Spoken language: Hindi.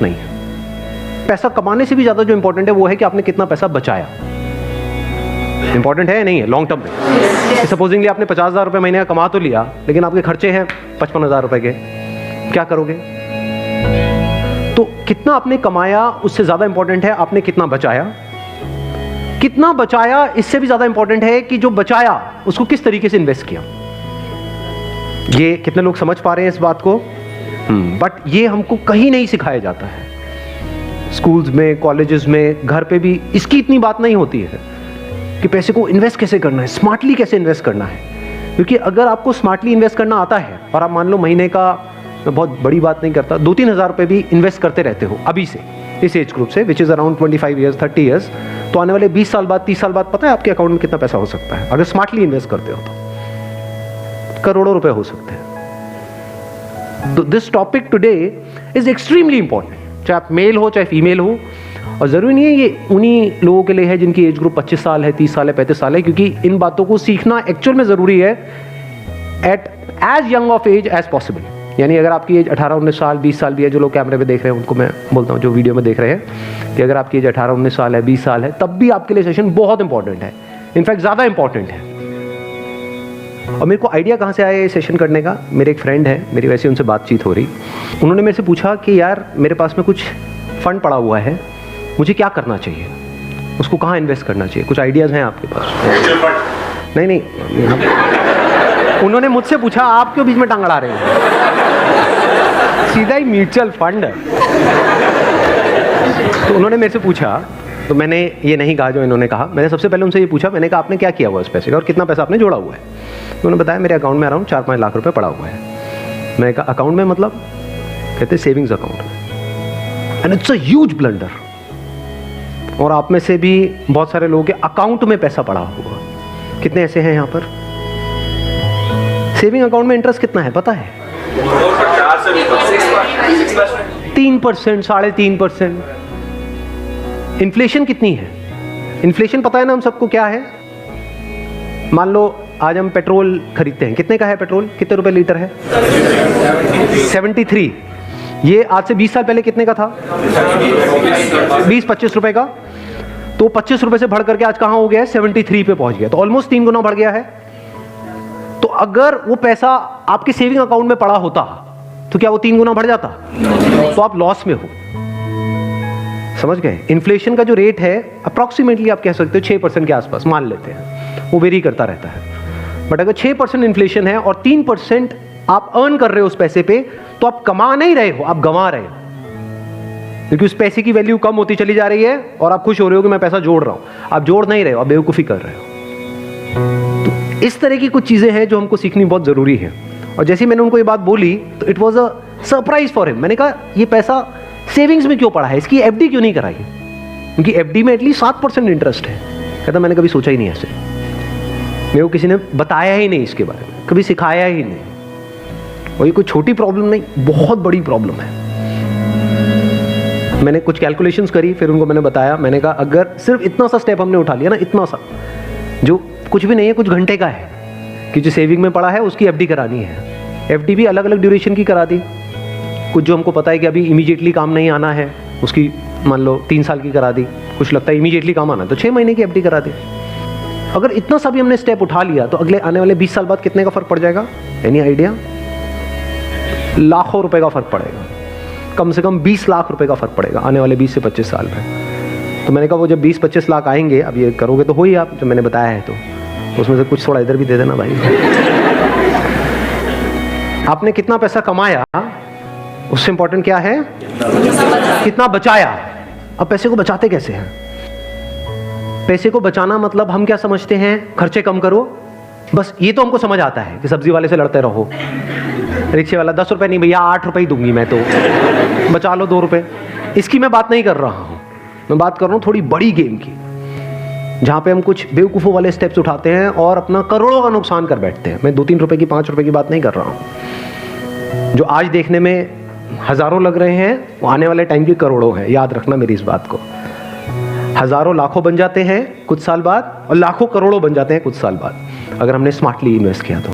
नहीं है। पैसा कमाने से भी ज़्यादा जो इंपॉर्टेंट है वो है कि आपने कितना पैसा बचाया। इंपॉर्टेंट है या नहीं है लॉन्ग टर्म में? सपोजिंगली आपने 50,000 रुपये महीने का कमा तो लिया, लेकिन आपके खर्चे हैं 55,000 रुपये के, क्या करोगे? तो कितना आपने कमाया उससे ज़्यादा इंपॉर्टेंट है आपने कितना बचाया। कितना बचाया इससे भी ज़्यादा इंपॉर्टेंट है कि जो बचाया उसको किस तरीके से इन्वेस्ट किया। ये कितने लोग समझ पा रहे हैं इस बात को? बट ये हमको कहीं नहीं सिखाया जाता है। स्कूल्स में, कॉलेजेस में, घर पे भी इसकी इतनी बात नहीं होती है कि पैसे को इन्वेस्ट कैसे करना है, स्मार्टली कैसे इन्वेस्ट करना है। क्योंकि अगर आपको स्मार्टली इन्वेस्ट करना आता है और आप मान लो महीने का, मैं बहुत बड़ी बात नहीं करता, 2-3 हज़ार रुपये भी इन्वेस्ट करते रहते हो अभी से, इस एज ग्रुप से, which is around 25 years 30 years, तो आने वाले 20 साल बाद, 30 साल बाद पता है आपके अकाउंट में कितना पैसा हो सकता है? अगर स्मार्टली इन्वेस्ट करते हो तो करोड़ों रुपए हो सकते हैं। तो this topic today is extremely important, चाहे आप मेल हो चाहे फीमेल हो। और ज़रूरी नहीं है ये उन्हीं लोगों के लिए है जिनकी एज ग्रुप 25 साल है, 30 साल है, 35 साल है, क्योंकि इन बातों को सीखना एक्चुअल में ज़रूरी है at age young of age as possible. यानी अगर आपकी एज 18-19 साल, 20 साल भी है, जो लोग कैमरे पे देख रहे हैं उनको मैं बोलता हूँ, जो वीडियो में देख रहे हैं, कि अगर आपकी एज 18-19 साल है, 20 साल है, तब भी आपके लिए सेशन बहुत इंपॉर्टेंट है, इनफैक्ट ज़्यादा इंपॉर्टेंट है। और मेरे को आइडिया कहाँ से आया ये सेशन करने का? मेरे एक फ्रेंड है, मेरी वैसे उनसे बातचीत हो रही, उन्होंने मेरे से पूछा कि यार मेरे पास में कुछ फंड पड़ा हुआ है, मुझे क्या करना चाहिए, उसको कहाँ इन्वेस्ट करना चाहिए, कुछ आइडियाज़ हैं आपके पास? नहीं, उन्होंने मुझसे पूछा आप क्यों बीच में टांग अड़ा रहे हैं, सीधा ही म्यूचुअल फंड। तो उन्होंने मेरे से पूछा, तो मैंने ये नहीं कहा जो इन्होंने कहा, मैंने सबसे पहले उनसे ये पूछा, मैंने कहा आपने क्या किया हुआ उस पैसे का और कितना पैसा आपने जोड़ा हुआ है? तो उन्होंने बताया मेरे अकाउंट में अराउंड 4-5 लाख रुपए पड़ा हुआ है। मैंने कहा अकाउंट में मतलब? कहते सेविंग्स अकाउंट में। And it's a huge blunder. और आप में से भी बहुत सारे लोगों के अकाउंट में पैसा पड़ा हुआ, कितने ऐसे हैं यहाँ पर? सेविंग अकाउंट में इंटरेस्ट कितना है पता है? 3%, 3.5%। इन्फ्लेशन कितनी है? इन्फ्लेशन पता है ना हम सबको क्या है? मान लो आज हम पेट्रोल खरीदते हैं, कितने का है पेट्रोल? कितने रुपए लीटर है? 73। ये आज से 20 साल पहले कितने का था? 20-25 रुपए का। तो 25 रुपए से बढ़ करके आज कहां हो गया है? 73 पे पहुंच गया। तो ऑलमोस्ट 3 गुना बढ़ गया है। तो अगर वो पैसा आपके सेविंग अकाउंट में पड़ा होता तो क्या वो 3 गुना बढ़ जाता? तो आप लॉस में हो। समझ गए? इन्फ्लेशन का जो रेट है अप्रॉक्सीमेटली आप कह सकते हो 6% के आसपास मान लेते हैं, वो वेरी करता रहता है। बट अगर 6% इन्फ्लेशन है और 3% आप अर्न कर रहे हो उस पैसे पे, तो आप कमा नहीं रहे हो, आप गंवा रहे हो, क्योंकि उस पैसे की वैल्यू कम होती चली जा रही है और आप खुश हो रहे हो कि मैं पैसा जोड़ रहा हूं। आप जोड़ नहीं रहे हो, आप बेवकूफ़ी कर रहे हो। तो इस तरह की कुछ चीज़ें हैं जो हमको सीखनी बहुत ज़रूरी है। और जैसे मैंने उनको ये बात बोली तो it was a surprise for him. मैंने कहा ये पैसा सेविंग्स में क्यों पड़ा है, इसकी एफडी क्यों नहीं कराई? क्योंकि एफडी में एटलीस्ट 7% इंटरेस्ट है। कहता मैंने कभी सोचा ही नहीं ऐसे, मेरे को किसी ने बताया ही नहीं इसके बारे में, कभी सिखाया ही नहीं। और ये कोई छोटी प्रॉब्लम नहीं, बहुत बड़ी प्रॉब्लम है। मैंने कुछ कैलकुलेशंस करी, फिर उनको मैंने बताया, मैंने कहा अगर सिर्फ इतना सा स्टेप हमने उठा लिया ना, इतना सा जो कुछ भी नहीं है, कुछ घंटे का है, कि जो सेविंग में पड़ा है उसकी एफडी करानी है। एफडी भी अलग अलग ड्यूरेशन की करा दी। कुछ जो हमको पता है कि अभी इमीडिएटली काम नहीं आना है, उसकी मान लो 3 साल की करा दी। कुछ लगता है इमीडिएटली काम आना, तो 6 महीने की एफडी करा दी। अगर इतना सा भी हमने स्टेप उठा लिया तो अगले आने वाले 20 साल बाद कितने का फर्क पड़ जाएगा? Any idea? लाखों रुपए का फर्क पड़ेगा, कम से कम 20 लाख रुपए का फर्क पड़ेगा आने वाले 20 से 25 साल में। तो मैंने कहा वो जब 20-25 लाख आएंगे, अब ये करोगे तो हो ही आप, जो मैंने बताया है, तो उसमें से कुछ थोड़ा इधर भी दे देना भाई। आपने कितना पैसा कमाया उससे इंपॉर्टेंट क्या है? कितना बचाया। अब पैसे को बचाते कैसे हैं? पैसे को बचाना मतलब हम क्या समझते हैं? खर्चे कम करो, बस ये तो हमको समझ आता है कि सब्जी वाले से लड़ते रहो, रिक्शे वाला 10 रुपए नहीं भैया 8 रुपए ही दूंगी मैं, तो बचा लो 2 रुपए। इसकी मैं बात नहीं कर रहा हूं, मैं बात कर रहा हूं थोड़ी बड़ी गेम की, जहां पे हम कुछ बेवकूफ़ों वाले स्टेप्स उठाते हैं और अपना करोड़ों का नुकसान कर बैठते हैं। मैं 2-3 रुपए की, 5 रुपए की बात नहीं कर रहा हूं। जो आज देखने में हजारों लग रहे हैं, वो आने वाले टाइम की करोड़ों हैं। याद रखना मेरी इस बात को। हजारों लाखों बन जाते हैं कुछ साल बाद, और लाखों करोड़ों बन जाते हैं कुछ साल बाद, अगर हमने स्मार्टली इन्वेस्ट किया तो।